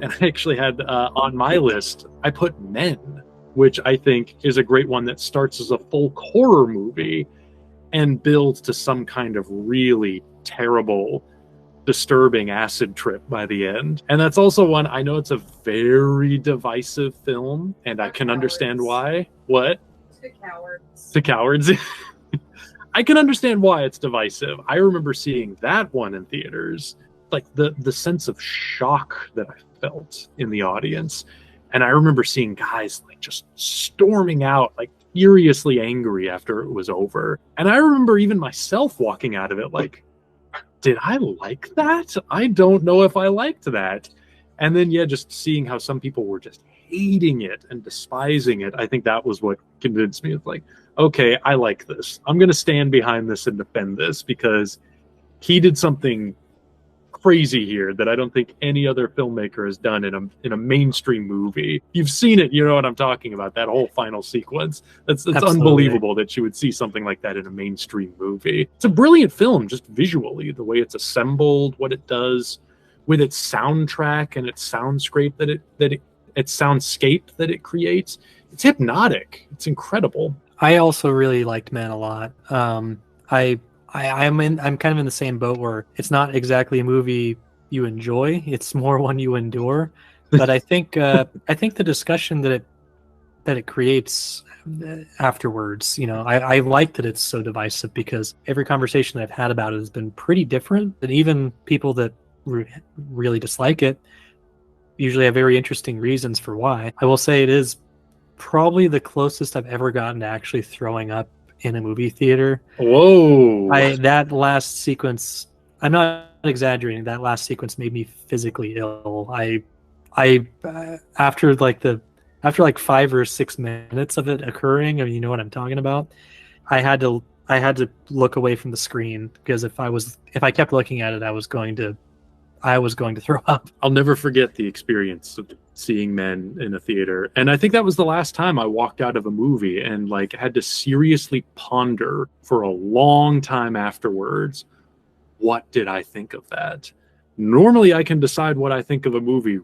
And I actually had on my list, I put Men, which I think is a great one that starts as a folk horror movie and builds to some kind of really terrible, disturbing acid trip by the end. And that's also one, I know it's a very divisive film, and I can understand why. What? To cowards. To cowards. I can understand why it's divisive. I remember seeing that one in theaters, like the sense of shock that I felt in the audience. And I remember seeing guys like just storming out, like furiously angry after it was over. And I remember even myself walking out of it like, did I like that? I don't know if I liked that. And then, yeah, just seeing how some people were just hating it and despising it, I think that was what convinced me of like, okay, I like this. I'm going to stand behind this and defend this because he did something crazy here that I don't think any other filmmaker has done in a mainstream movie. You've seen it, you know what I'm talking about, that whole final sequence. It's unbelievable that you would see something like that in a mainstream movie. It's a brilliant film, just visually, the way it's assembled, what it does with its soundtrack and its soundscape its soundscape that it creates. It's hypnotic. It's incredible. I also really liked Men a lot. I'm kind of in the same boat where it's not exactly a movie you enjoy; it's more one you endure. But I think the discussion that it creates afterwards, you know, I like that it's so divisive because every conversation I've had about it has been pretty different, and even people that really dislike it usually have very interesting reasons for why. I will say it is probably the closest I've ever gotten to actually throwing up in a movie theater. Whoa! That last sequence, I'm not exaggerating, that last sequence made me physically ill. After like 5 or 6 minutes of it occurring, I mean, you know what I'm talking about, I had to look away from the screen because if I kept looking at it, I was going to throw up. I'll never forget the experience of seeing Men in a theater. And I think that was the last time I walked out of a movie and like had to seriously ponder for a long time afterwards, what did I think of that? Normally I can decide what I think of a movie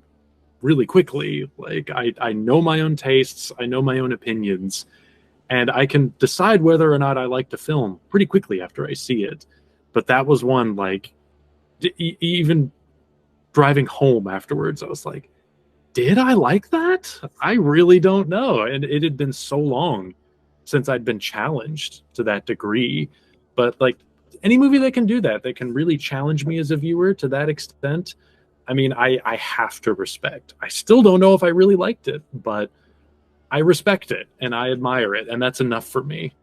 really quickly. Like I know my own tastes, I know my own opinions, and I can decide whether or not I like the film pretty quickly after I see it. But that was one, like, even driving home afterwards, I was like, did I like that? I really don't know. And it had been so long since I'd been challenged to that degree. But like any movie that can do that, that can really challenge me as a viewer to that extent, I mean, I have to respect. I still don't know if I really liked it, but I respect it and I admire it. And that's enough for me.